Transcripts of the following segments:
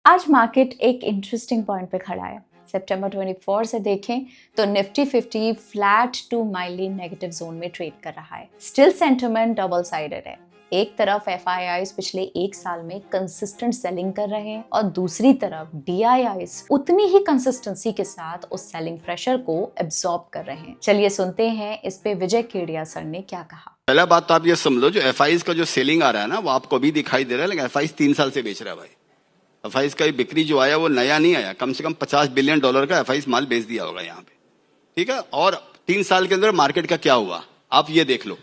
आज मार्केट एक interesting point पे खड़ा है। सितंबर 24 से देखें तो Nifty 50 flat to mildly negative zone में ट्रेड कर रहा है। स्टिल सेंटिमेंट डबल साइडेड है। एक तरफ एफआईआईज पिछले एक साल में कंसिस्टेंट सेलिंग कर रहे हैं और दूसरी तरफ डीआईआईज उतनी ही कंसिस्टेंसी के साथ उस सेलिंग प्रेशर को एब्जॉर्ब कर रहे हैं। चलिए सुनते हैं इस पे विजय केडिया सर ने क्या कहा। पहला बात तो आप ये समझ लो, जो एफआईज का जो सेलिंग आ रहा है ना, वो आपको भी दिखाई दे रहा है, लेकिन एफआईज 3 साल से बेच रहा है भाई। एफआईज का बिक्री जो आया वो नया नहीं आया, कम से कम $50 बिलियन का एफआईज माल बेच दिया होगा यहाँ पे, ठीक है। और 3 साल के अंदर मार्केट का क्या हुआ आप ये देख लो।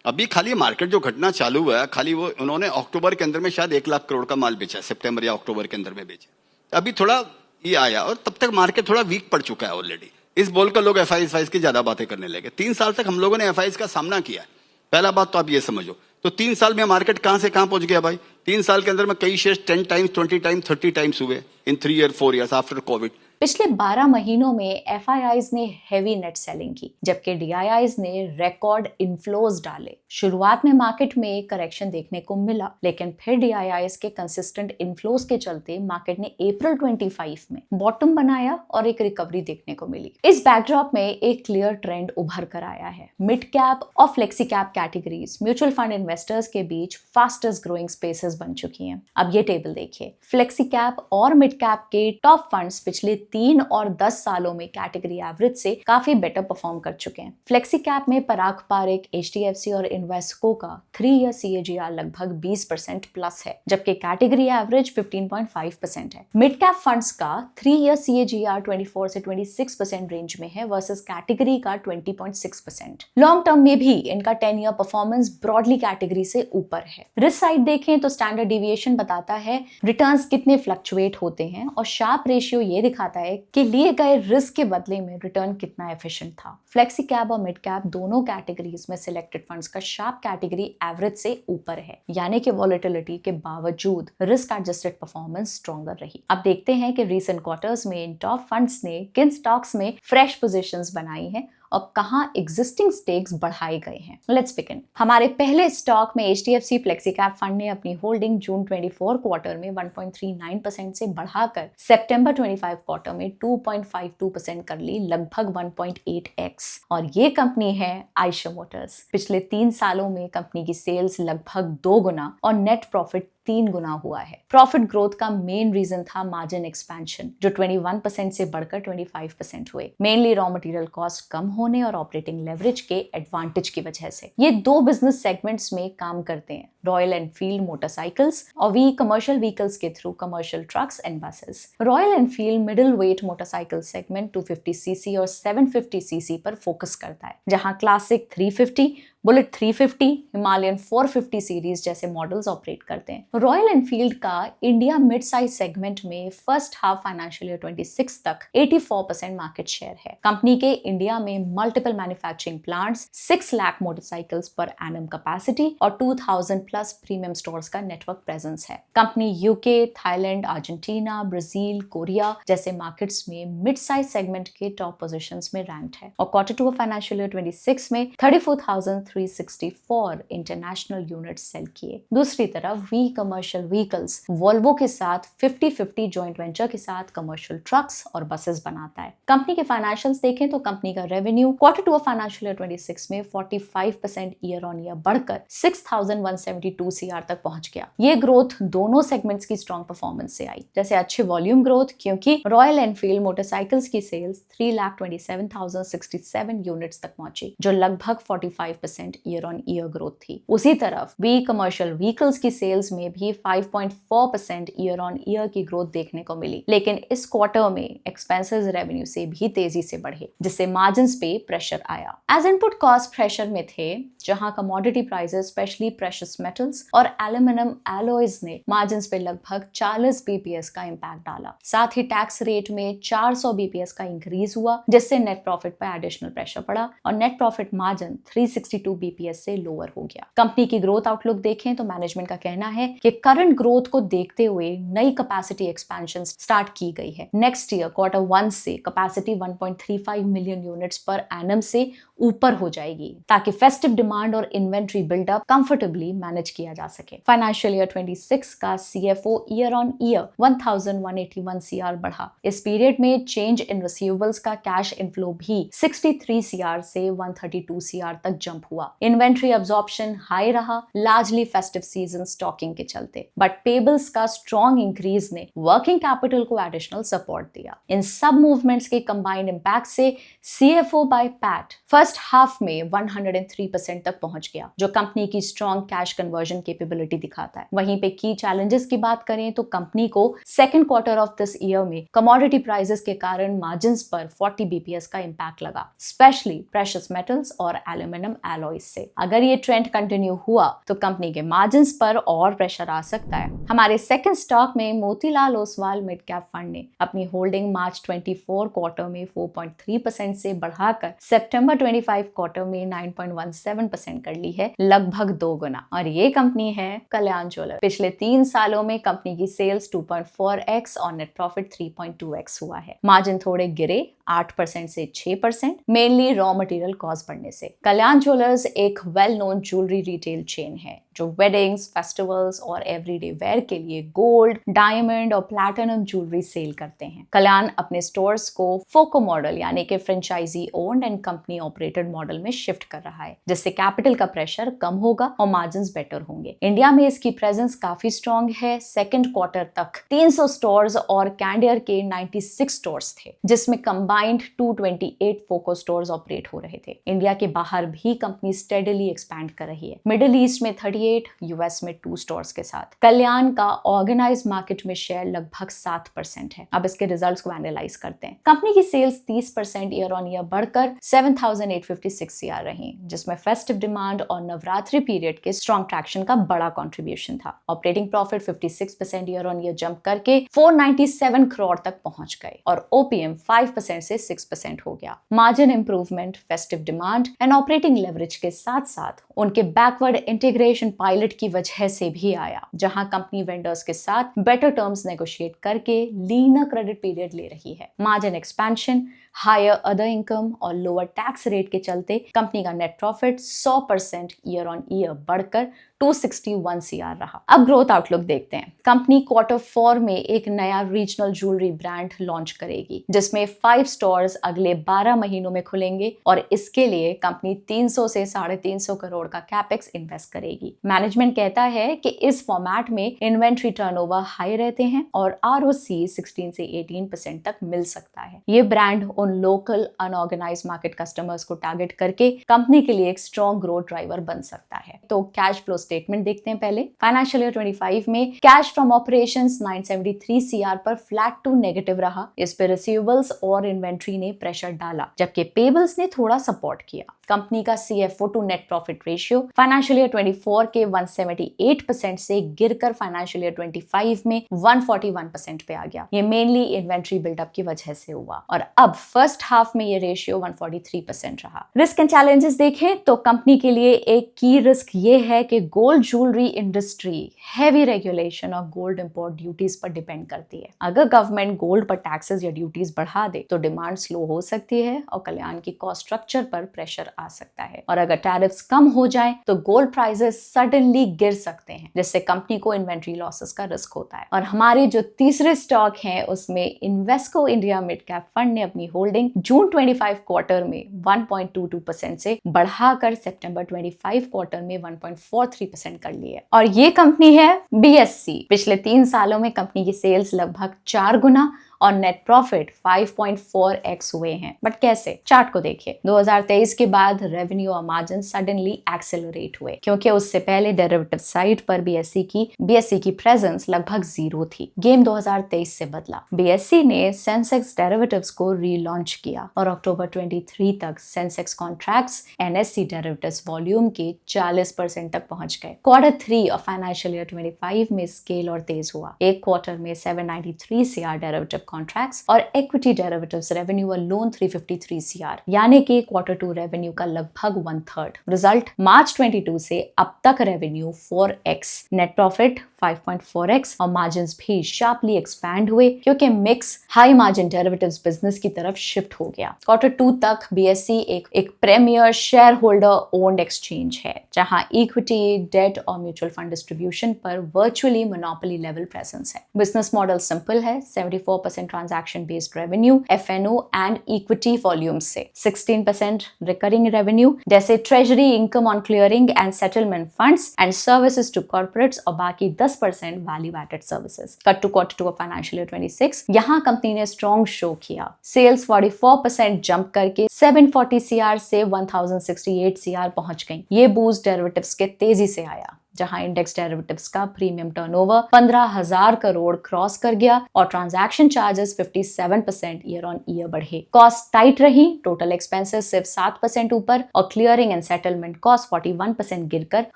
अभी खाली मार्केट जो घटना चालू हुआ है, खाली वो उन्होंने अक्टूबर के अंदर में शायद 1 लाख करोड़ का माल बेचा, सितंबर या अक्टूबर के अंदर में बेचा। अभी थोड़ा ये आया और तब तक मार्केट थोड़ा वीक पड़ चुका है ऑलरेडी। इस बोल कर लोग एफआईज की ज्यादा बातें करने लगे। 3 साल तक हम लोगों ने एफआईज का सामना किया है। पहला बात तो आप ये समझो। तो 3 साल में मार्केट कहां से कहां पहुंच गया भाई। 3 साल के अंदर में कई शेयर 10 टाइम्स 20 टाइम्स 30 टाइम्स हुए इन 3 ईयर 4 ईयर्स आफ्टर कोविड। पिछले 12 महीनों में एफआईआईज ने हेवी नेट सेलिंग की, जबकि डीआईआईज ने रिकॉर्ड इनफ्लोज डाले। शुरुआत में मार्केट में करेक्शन देखने को मिला, लेकिन फिर डीआईआईज के कंसिस्टेंट इनफ्लोज के चलते मार्केट ने अप्रैल 25 में बॉटम बनाया और एक रिकवरी देखने को मिली। इस बैकड्रॉप में एक क्लियर ट्रेंड उभर कर आया है। मिड कैप और flexi cap categories mutual fund investors के बीच फास्टेस्ट ग्रोइंग स्पेसेस बन चुकी हैं। अब ये टेबल देखिए। फ्लेक्सी कैप और मिड कैप के टॉप फंड्स पिछले 3 और 10 सालों में कैटेगरी एवरेज से काफी बेटर परफॉर्म कर चुके हैं। फ्लेक्सी कैप में पराग पारिक, एचडीएफसी और इन्वेस्को का 3 ईयर सीएजीआर लगभग 20% प्लस है, जबकि कैटेगरी एवरेज 15.5% है। मिड कैप फंड्स का 3 ईयर सीएजीआर 24 से 26% रेंज में है वर्सेस कैटेगरी का 20.6%। लॉन्ग टर्म में भी इनका 10 ईयर परफॉर्मेंस ब्रॉडली कैटेगरी से ऊपर है। रिस्क साइड देखें तो स्टैंडर्ड डिविएशन बताता है रिटर्न्स कितने फ्लक्चुएट होते हैं और शार्प रेशियो ये दिखाता है कि लिए गए रिस्क के बदले में रिटर्न कितना एफिशिएंट था। फ्लेक्सी कैप और मिड कैप दोनों कैटेगरीज में सिलेक्टेड फंड्स का शार्प कैटेगरी एवरेज से ऊपर है, यानी कि वॉलेटिलिटी के बावजूद रिस्क एडजस्टेड परफॉर्मेंस स्ट्रॉन्गर रही। अब देखते हैं कि रीसेंट क्वार्टर्स में इन टॉप फंड्स ने किन स्टॉक्स में फ्रेश पोजीशंस बनाई हैं और कहां एग्जिस्टिंग स्टेक्स बढ़ाए गए हैं। Let's begin. हमारे पहले स्टॉक में एचडीएफसी फ्लेक्सी कैप फंड ने अपनी होल्डिंग जून 24 क्वार्टर में 1.39% से बढ़ाकर सितंबर 25 क्वार्टर में 2.52% कर ली, लगभग 1.8x। और ये कंपनी है आयशर मोटर्स। पिछले 3 सालों में कंपनी की सेल्स लगभग 2 गुना और नेट प्रॉफिट 3 गुना हुआ है। प्रॉफिट ग्रोथ का मेन रीजन था मार्जिन एक्सपेंशन, जो 21% से बढ़कर 25% हुए, मेनली रॉ मटेरियल कॉस्ट कम होने और ऑपरेटिंग लेवरेज के एडवांटेज की वजह से। ये 2 बिजनेस सेगमेंट्स में काम करते हैं, रॉयल एनफील्ड मोटरसाइकिल्स और वी कमर्शियल व्हीकल्स के through commercial trucks and buses. Royal Enfield middle weight motorcycle segment 250 CC और 750 सीसी पर फोकस करता है, जहां क्लासिक 350, बुलेट 350, हिमालयन 450 सीरीज जैसे मॉडल्स ऑपरेट करते हैं। रॉयल एनफील्ड का इंडिया मिड साइज सेगमेंट में फर्स्ट हाफ फाइनेंशियल ईयर 26 तक 84% मार्केट शेयर है। कंपनी के इंडिया में multiple manufacturing plants, 6 lakh motorcycles per annum capacity और 2000 प्लस प्रीमियम स्टोर्स का नेटवर्क प्रेजेंस है। Company UK, Thailand, Argentina, Brazil, Korea जैसे मार्केट्स में मिड साइज सेगमेंट के टॉप पोजीशंस में रैंक्ड है और क्वार्टर 2 फाइनेंशियल ईयर 26 में 34,364 इंटरनेशनल यूनिट सेल किए। दूसरी तरफ वी कमर्शियल व्हीकल्स वोल्वो के साथ 50-50 जॉइंट वेंचर के साथ कमर्शियल ट्रक्स और बसेस बनाता है। कंपनी के फाइनेंशियल्स देखें तो कंपनी का रेवेन्यू क्वार्टर 2 फाइनेंशियल ईयर 26 में 45% ईयर ऑन ईयर बढ़कर 6,172 CR तक पहुंच गया। ये ग्रोथ दोनों सेगमेंट्स की स्ट्रॉन्ग परफॉर्मेंस से आई, जैसे अच्छी वॉल्यूम ग्रोथ, क्योंकि रॉयल एनफील्ड मोटरसाइकिल्स की सेल्स 3,27,067 यूनिट्स तक पहुंची, जो लगभग 45% ईयर ऑन ईयर ग्रोथ थी। उसी तरफ वी कमर्शियल व्हीकल्स की सेल्स में भी 5.4% ईयर ऑन ईयर की ग्रोथ देखने को मिली, लेकिन इस क्वार्टर में एक्सपेंसेस रेवेन्यू से भी तेजी से बढ़े, जिससे मार्जिन्स पे प्रेशर आया। एज इनपुट कॉस्ट प्रेशर में थे, जहां commodity prices specially precious metals और एल्यूमिनियम एलॉयज ने मार्जिन्स पे लगभग 40 बीपीएस का इंपैक्ट डाला। साथ ही टैक्स रेट में 400 बीपीएस का इंक्रीज हुआ, जिससे नेट प्रॉफिट पर एडिशनल प्रेशर पड़ा और नेट प्रॉफिट मार्जिन 362 बीपीएस से लोअर हो गया। कंपनी की ग्रोथ आउटलुक देखें तो मैनेजमेंट का कहना है कि करंट ग्रोथ को देखते हुए नई कैपेसिटी एक्सपेंशन स्टार्ट की गई है। नेक्स्ट ईयर क्वार्टर 1 से कैपेसिटी 1.35 मिलियन यूनिट्स पर एनम से ऊपर हो जाएगी, ताकि फेस्टिव डिमांड और inventory buildup comfortably manage manage किया जा सके। फाइनेंशियल ईयर 26 का CFO year on year 1181 CR बढ़ा। इस पीरियड में चेंज इन रिसीवेबल्स का कैश इनफ्लो भी 63 CR से 132 CR तक जंप हुआ। इन्वेंट्री अब्जॉर्प्शन हाई रहा, लार्जली फेस्टिव सीजन स्टॉकिंग के चलते, बट पेबल्स का स्ट्रॉन्ग इंक्रीज ने वर्किंग कैपिटल को एडिशनल सपोर्ट दिया। इन सब मूवमेंट्स के कंबाइंड इंपैक्ट से CFO by PAT first half में 103% तक पहुंच गया, जो कंपनी की स्ट्रॉन्ग कैश कन्वर्जन कैपेबिलिटी दिखाता है। वहीं पे की चैलेंजेस की बात करें तो कंपनी को second quarter of this year में कमोडिटी प्राइसेस के कारण मार्जिन्स पर 40 BPS का इंपैक्ट लगा, स्पेशली प्रेशियस मेटल्स और एल्यूमिनियम एलॉयज से। अगर ये ट्रेंड कंटिन्यू हुआ तो कंपनी के मार्जिन्स पर और प्रेशर आ सकता है। हमारे सेकंड स्टॉक में Motilal Oswal mid cap fund ने अपनी होल्डिंग मार्च 24 क्वार्टर में 4.3% से बढ़ाकर सितंबर 25 क्वार्टर में 9.17% कर ली है, लगभग 2 गुना। और ये कंपनी है कल्याण ज्वेलर्स। पिछले 3 सालों में कंपनी की सेल्स 2.4x और नेट प्रॉफिट 3.2x हुआ है। मार्जिन थोड़े गिरे 8% से 6%, मेनली रॉ मटेरियल कॉस्ट बढ़ने से। कल्याण ज्वेलर्स एक well known jewellery retail chain है जो वेडिंग्स, फेस्टिवल्स और एवरीडे वेयर के लिए गोल्ड, डायमंड और प्लैटिनम ज्वेलरी सेल करते हैं। कल्याण अपने स्टोर्स को फोको मॉडल यानी कि franchisee owned and company operated model में शिफ्ट कर रहा है, जिससे कैपिटल का प्रेशर कम होगा और मार्जिन्स बेटर होंगे। इंडिया में इसकी प्रेजेंस काफी स्ट्रॉन्ग है। सेकेंड क्वार्टर तक 300 स्टोर्स और कैंडियर के 96 स्टोर्स थे, जिसमें कंबाइंड 228 फोको स्टोर्स ऑपरेट हो रहे थे। इंडिया के बाहर भी कंपनी स्टेडली एक्सपैंड कर रही है, मिडिल ईस्ट में 38, यूएस में 2 स्टोर्स के साथ। कल्याण का ऑर्गेनाइज मार्केट में शेयर लगभग 7% है। अब इसके रिजल्ट्स को एनालाइज करते हैं। कंपनी की सेल्स 30% ईयर ऑन ईयर बढ़कर 7,856 CR रही, जिसमें फेस्टिव डिमांड और नवरात्रि पीरियड के स्ट्रॉन्ग ट्रैक्शन का बड़ा कंट्रीब्यूशन था। Operating profit 56% year on year jump करके 497 करोड़ तक पहुंच गए और OPM 5% से 6% हो गया। Margin improvement, festive demand and operating leverage के साथ साथ उनके बैकवर्ड इंटीग्रेशन पायलट की वजह से भी आया, जहां कंपनी वेंडर्स के साथ बेटर टर्म्स नेगोशिएट करके लीनर क्रेडिट पीरियड ले रही है। Margin expansion, higher other income और लोअर टैक्स रेट के चलते कंपनी का net profit 100% year on year बढ़कर 261 CR रहा। अब ग्रोथ आउटलुक देखते हैं। कंपनी क्वार्टर 4 में एक नया रीजनल ज्वेलरी ब्रांड लॉन्च करेगी, जिसमें 5 स्टोर्स अगले 12 महीनों में खुलेंगे और इसके लिए कंपनी 300 से 350 करोड़ का कैपेक्स इन्वेस्ट करेगी। मैनेजमेंट कहता है कि इस फॉर्मेट में इन्वेंट्री टर्नओवर हाई रहते हैं और ROC 16 से 18% तक मिल सकता है। ये ब्रांड उन लोकल अनऑर्गेनाइज मार्केट कस्टमर्स को टारगेट करके कंपनी के लिए एक स्ट्रॉन्ग ग्रोथ ड्राइवर बन सकता है। तो कैश फ्लो स्टेटमेंट देखते हैं पहले। फाइनेंशियल ईयर 25 में कैश फ्रॉम ऑपरेशंस 973 CR पर फ्लैट टू नेगेटिव रहा। इस पे रिसीवेबल्स और इन्वेंट्री ने प्रेशर डाला, जबकि पेबल्स ने थोड़ा सपोर्ट किया। कंपनी का CFO to net profit ratio financial year 24 के 178% से गिरकर फाइनेंशियल ईयर 25 में 141% पे आ गया। ये मेनली इन्वेंट्री बिल्डअप की वजह से हुआ और अब फर्स्ट हाफ में ये रेशियो 143% रहा। रिस्क एंड चैलेंजेस देखें तो कंपनी के लिए एक की रिस्क ये है कि gold jewellery industry heavy regulation और गोल्ड इंपोर्ट ड्यूटीज पर डिपेंड करती है। अगर गवर्नमेंट गोल्ड पर टैक्सेस या ड्यूटीज बढ़ा दे तो डिमांड स्लो हो सकती है और कल्याण की कॉस्ट स्ट्रक्चर पर प्रेशर आ सकता है। और अगर टैरिफ्स कम हो जाए तो गोल्ड प्राइसेस सडनली गिर सकते हैं, जिससे कंपनी को इन्वेंट्री लॉसेस का रिस्क होता है। और हमारे जो तीसरे स्टॉक हैं उसमें Invesco India mid cap fund ने अपनी होल्डिंग जून 25 क्वार्टर में 1.22% से बढ़ाकर सितंबर 25 क्वार्टर में 1.43% कर ली है। और ये कंपनी है BSC। पिछले 3 सालों में कंपनी की सेल्स लगभग 4 गुना और नेट प्रॉफिट 5.4x हुए हैं। बट कैसे? चार्ट को देखिए। 2023 के बाद रेवेन्यू और मार्जिन सडनली एक्सेलरेट हुए, क्योंकि उससे पहले डेरिवेटिव साइड पर BSC की प्रेजेंस लगभग 0 थी। गेम 2023 से बदला। BSC ने सेंसेक्स डेरिवेटिव्स को रीलॉन्च किया और अक्टूबर 23 तक Sensex contracts NSE derivatives volume के 40% तक पहुंच गए। क्वार्टर 3 और फाइनेंशियल ईयर 25 में स्केल और तेज हुआ। एक क्वार्टर में 793 CR डेरिवेटिव कॉन्ट्रैक्ट्स और equity derivatives revenue alone 353 CR, यानी कि Q2 रेवेन्यू का लगभग 1/3। रिजल्ट मार्च 22 से अब तक revenue 4x, net profit 5.4x और मार्जिन भी शार्पली एक्सपैंड हुए क्योंकि mix high margin derivatives business की तरफ शिफ्ट हो गया। Q2 तक BSE एक premier shareholder owned exchange है जहां इक्विटी, डेट और म्यूचुअल फंड डिस्ट्रीब्यूशन पर वर्चुअली मोनोपोली लेवल प्रेजेंस है। बिजनेस मॉडल सिंपल है, 74% transaction based revenue F&O and equity volume से, 16% रिकरिंग रेवेन्यू जैसे treasury income on clearing and settlement funds and services to corporates और बाकी 10% value added services. Cut to Q2 of financial year 26, यहां company ने strong show किया। Sales 44% jump करके 740 CR से 1068 CR पहुंच गई। ये बूस्ट डेरिवेटिव्स के तेजी से आया जहां इंडेक्स डेरिवेटिव्स का प्रीमियम टर्नओवर 15,000 करोड़ क्रॉस कर गया और transaction charges 57% year on year बढ़े। कॉस्ट टाइट रही, टोटल एक्सपेंसेस सिर्फ 7% ऊपर और क्लियरिंग एंड सेटलमेंट कॉस्ट 41% गिरकर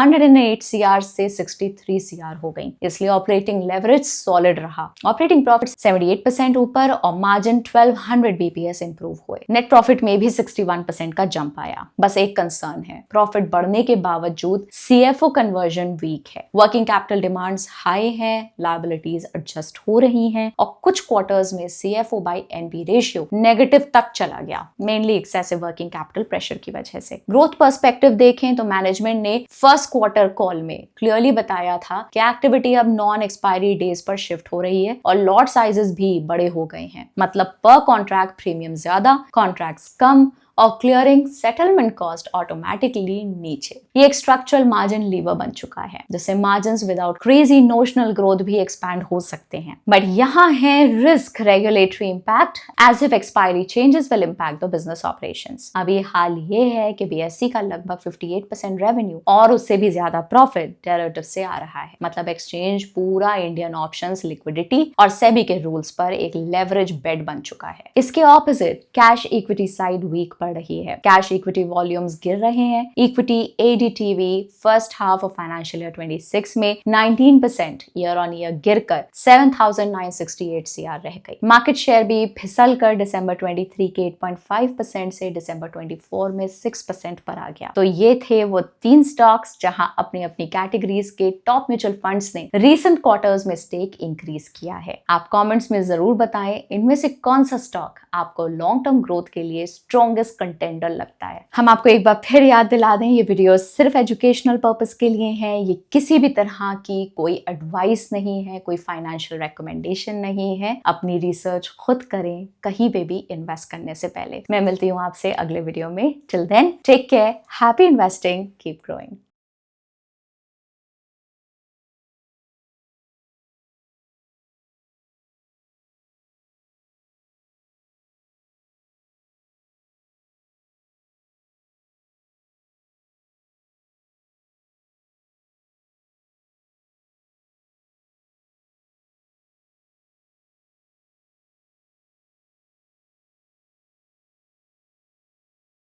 108 CR से 63 CR हो गई। इसलिए ऑपरेटिंग लेवरेज सॉलिड रहा। ऑपरेटिंग प्रॉफिट 78% ऊपर और मार्जिन 1200 BPS इंप्रूव हुए। नेट प्रॉफिट में भी 61% का जंप आया। बस एक कंसर्न है, प्रॉफिट बढ़ने के बावजूद CFO कन्वर्जन वीक है। वर्किंग कैपिटल डिमांड्स हाई हैं, लायबिलिटीज एडजस्ट हो रही हैं और कुछ क्वार्टर्स में CFO by NP ratio negative तक चला गया, mainly excessive working capital pressure की वजह से। ग्रोथ पर्सपेक्टिव देखें तो मैनेजमेंट ने फर्स्ट क्वार्टर कॉल में क्लियरली बताया था कि एक्टिविटी अब नॉन एक्सपायरी डेज पर शिफ्ट हो रही है और लॉट साइजेस भी बड़े हो गए हैं। मतलब पर कॉन्ट्रैक्ट प्रीमियम ज्यादा, कॉन्ट्रैक्ट्स कम और क्लियरिंग सेटलमेंट कॉस्ट ऑटोमेटिकली नीचे। ये एक स्ट्रक्चरल मार्जिन लीवर बन चुका है जिससे margins without crazy notional growth भी एक्सपैंड हो सकते हैं। बट यहाँ है risk, regulatory impact as if expiry changes will impact the business operations. अभी हाल ये है कि BSE का लगभग 58% रेवेन्यू और उससे भी ज्यादा प्रॉफिट डेरिवेटिव से आ रहा है। मतलब एक्सचेंज पूरा इंडियन ऑप्शंस, लिक्विडिटी और सेबी के रूल्स पर एक लेवरेज बेड बन चुका है। इसके opposite cash equity side weak पड़ रही है। कैश इक्विटी वॉल्यूम्स गिर रहे हैं। Equity ADTV first half of financial year 26 में 19% ईयर ऑन ईयर गिरकर 7,968 CR रह गई। मार्केट शेयर भी फिसल कर दिसंबर 23 के 8.5% से दिसंबर 24 में 6% पर आ गया। तो ये थे वो 3 स्टॉक्स जहां अपनी अपनी कैटेगरीज के टॉप म्यूचुअल फंड्स ने रीसेंट क्वार्टर्स में स्टेक इंक्रीज किया है। आप कमेंट्स में जरूर बताएं इनमें से कौन सा स्टॉक आपको लॉन्ग टर्म ग्रोथ के लिए स्ट्रॉन्गेस्ट कंटेंडर लगता है। हम आपको एक बार फिर याद दिला दें, ये वीडियो सिर्फ एजुकेशनल पर्पस के लिए है। ये किसी भी तरह की कोई एडवाइस नहीं है, कोई फाइनेंशियल रिकमेंडेशन नहीं है। अपनी रिसर्च खुद करें कहीं पे भी इन्वेस्ट करने से पहले। मैं मिलती हूँ आपसे अगले वीडियो में। Till then take care, happy investing, keep growing.